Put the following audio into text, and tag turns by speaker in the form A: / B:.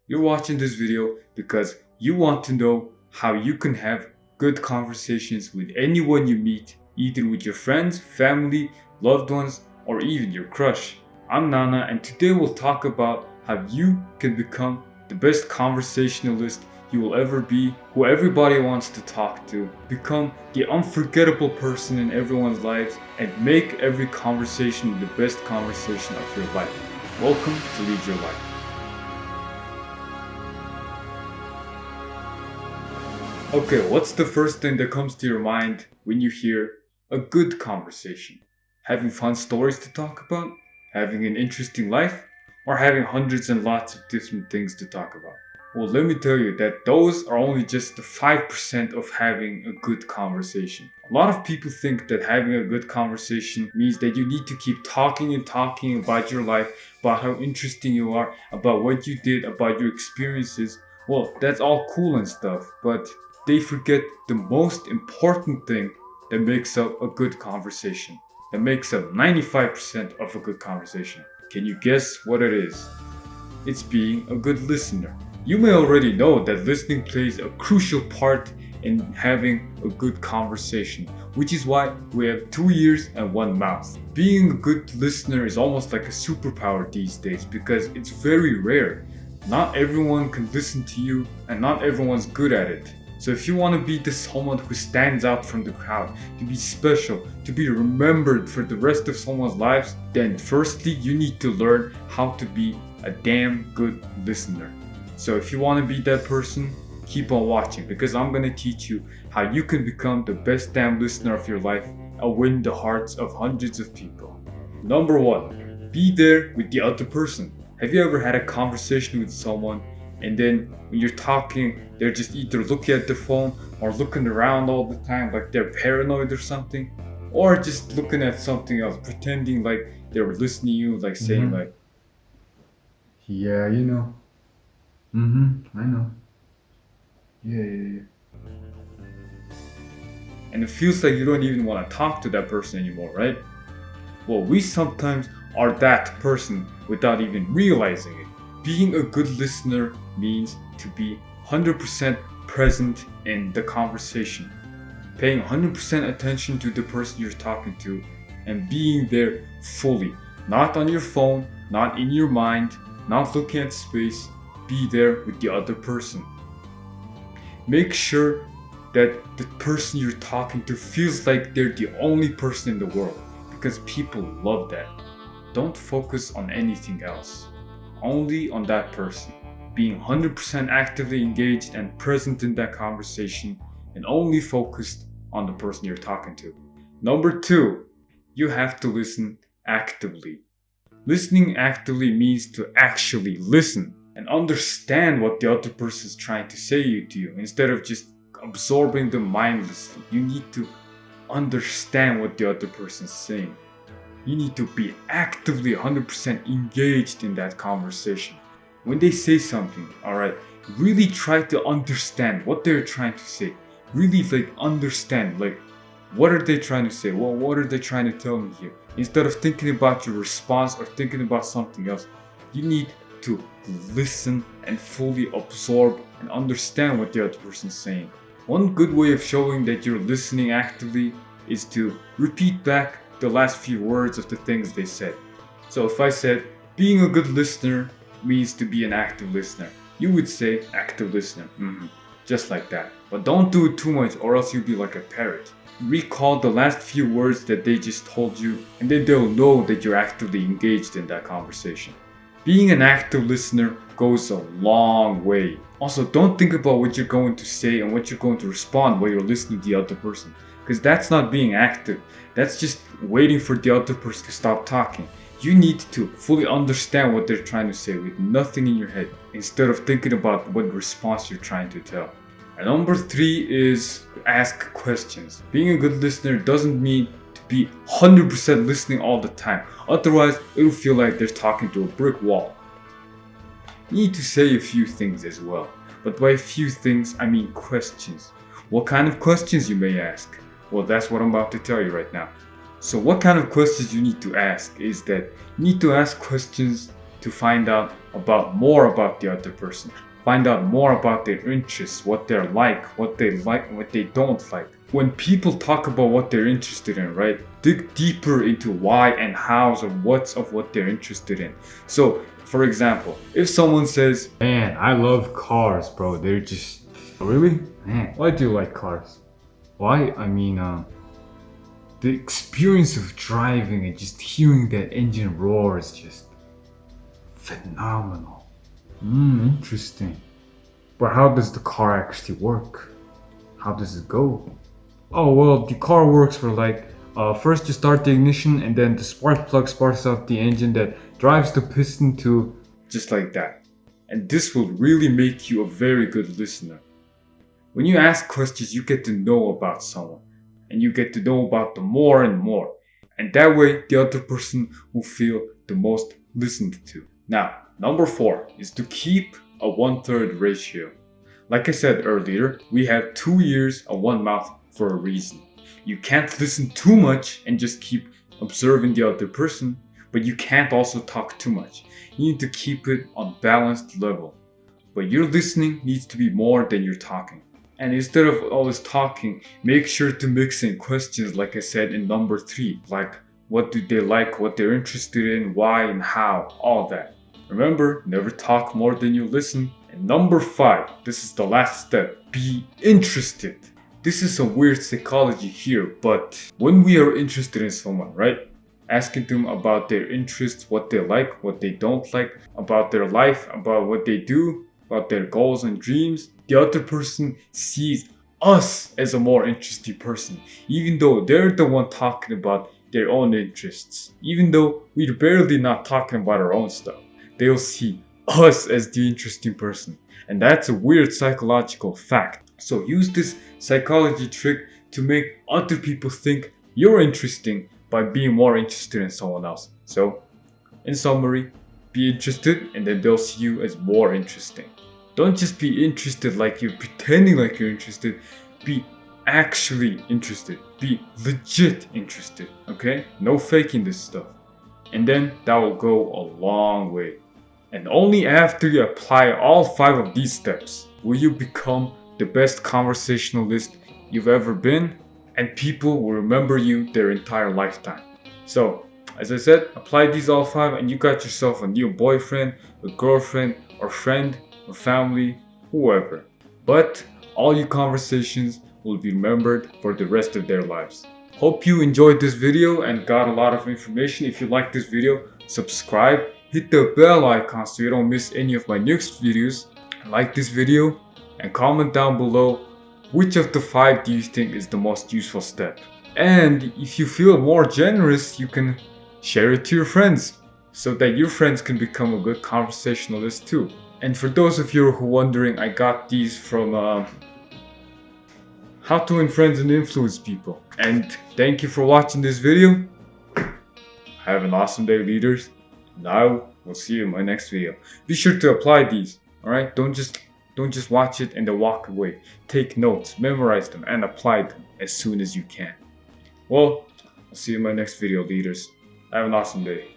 A: You're watching this video because you want to know how you can have good conversations with anyone you meet, either with your friends, family, loved ones, or even your crush. I'm Nana, and today we'll talk about how you can become the best conversationalist you will ever be, who everybody wants to talk to, become the unforgettable person in everyone's lives, and make every conversation the best conversation of your life. Welcome to Lead Your Life. Okay, what's the first thing that comes to your mind when you hear a good conversation? Having fun stories to talk about? Having an interesting life? Or having hundreds and lots of different things to talk about? Well, let me tell you that those are only just the 5% of having a good conversation. A lot of people think that having a good conversation means that you need to keep talking and talking about your life, about how interesting you are, about what you did, about your experiences. Well, that's all cool and stuff, but they forget the most important thing that makes up a good conversation, that makes up 95% of a good conversation. Can you guess what it is? It's being a good listener. You may already know that listening plays a crucial part in having a good conversation, which is why we have 2 ears and 1 mouth. Being a good listener is almost like a superpower these days because it's very rare. Not everyone can listen to you and not everyone's good at it. So if you want to be this someone who stands out from the crowd, to be special, to be remembered for the rest of someone's lives, then firstly you need to learn how to be a damn good listener. So if you want to be that person, keep on watching because I'm going to teach you how you can become the best damn listener of your life and win the hearts of hundreds of people. Number 1, be there with the other person. Have you ever had a conversation with someone and then when you're talking, they're just either looking at their phone or looking around all the time like they're paranoid or something, or just looking at something else, pretending like they're listening to you, like saying like,
B: Yeah, I know. Yeah.
A: and it feels like you don't even want to talk to that person anymore, right? Well, we sometimes are that person without even realizing it. Being a good listener means to be 100% present in the conversation, paying 100% attention to the person you're talking to, and being there fully. Not on your phone, not in your mind, not looking at space. Be there with the other person. Make sure that the person you're talking to feels like they're the only person in the world because people love that. Don't focus on anything else, only on that person. Being 100% actively engaged and present in that conversation and only focused on the person you're talking to. Number 2, you have to listen actively. Listening actively means to actually listen and understand what the other person is trying to say to you instead of just absorbing them mindlessly. You need to understand what the other person is saying. You need to be actively 100% engaged in that conversation. When they say something, alright, really try to understand what they're trying to say. Really understand, what are they trying to say? Well, what are they trying to tell me here? Instead of thinking about your response or thinking about something else, you need to listen and fully absorb and understand what the other person is saying. One good way of showing that you're listening actively is to repeat back the last few words of the things they said. So if I said, being a good listener means to be an active listener, you would say active listener, just like that. But don't do it too much or else you'll be like a parrot. Recall the last few words that they just told you and then they'll know that you're actively engaged in that conversation. Being an active listener goes a long way. Also, don't think about what you're going to say and what you're going to respond while you're listening to the other person, because that's not being active. That's just waiting for the other person to stop talking. You need to fully understand what they're trying to say with nothing in your head, instead of thinking about what response you're trying to tell. And number 3 is ask questions. Being a good listener doesn't mean to be 100% listening all the time. Otherwise, it'll feel like they're talking to a brick wall. You need to say a few things as well. But by a few things, I mean questions. What kind of questions, you may ask? Well, that's what I'm about to tell you right now. So what kind of questions you need to ask is that you need to ask questions to find out more about the other person. Find out more about their interests, what they're like, what they don't like. When people talk about what they're interested in, right? Dig deeper into why and hows and what's of what they're interested in. So, for example, if someone says,
B: Man, I love cars, bro. They're just. Really? Man, why do you like cars? Why? I mean, the experience of driving and just hearing that engine roar is just phenomenal. Interesting. But how does the car actually work? How does it go? Oh, well, the car works for first you start the ignition and then the spark plug sparks off the engine that drives the piston to.
A: just like that. And this will really make you a very good listener. When you ask questions, you get to know about someone, and you get to know about them more and more. And that way, the other person will feel the most listened to. Now, number 4 is to keep a 1/3 ratio. Like I said earlier, we have 2 ears and 1 mouth for a reason. You can't listen too much and just keep observing the other person, but you can't also talk too much. You need to keep it on balanced level. But your listening needs to be more than your talking. And instead of always talking, make sure to mix in questions like I said in number 3, like what do they like, what they're interested in, why and how, all that. Remember, never talk more than you listen. And number 5, this is the last step, be interested. This is some weird psychology here, but when we are interested in someone, right? Asking them about their interests, what they like, what they don't like, about their life, about what they do, about their goals and dreams, the other person sees us as a more interesting person, even though they're the one talking about their own interests. Even though we're barely not talking about our own stuff, they'll see us as the interesting person. And that's a weird psychological fact. So use this psychology trick to make other people think you're interesting by being more interested in someone else. So, in summary, be interested and then they'll see you as more interesting. Don't just be interested like you're pretending like you're interested. Be actually interested. Be legit interested, okay? No faking this stuff. And then that will go a long way. And only after you apply all 5 of these steps will you become the best conversationalist you've ever been, and people will remember you their entire lifetime. So, as I said, apply these all 5 and you got yourself a new boyfriend, a girlfriend, or friend, or family, whoever. But all your conversations will be remembered for the rest of their lives. Hope you enjoyed this video and got a lot of information. If you like this video, subscribe, hit the bell icon so you don't miss any of my next videos. Like this video and comment down below which of the 5 do you think is the most useful step. And if you feel more generous, you can share it to your friends so that your friends can become a good conversationalist too. And for those of you who are wondering, I got these from How to Win Friends and Influence People. And thank you for watching this video. Have an awesome day, leaders. Now we'll see you in my next video. Be sure to apply these. Alright? Don't just watch it and then walk away. Take notes, memorize them, and apply them as soon as you can. Well, I'll see you in my next video, leaders. Have an awesome day.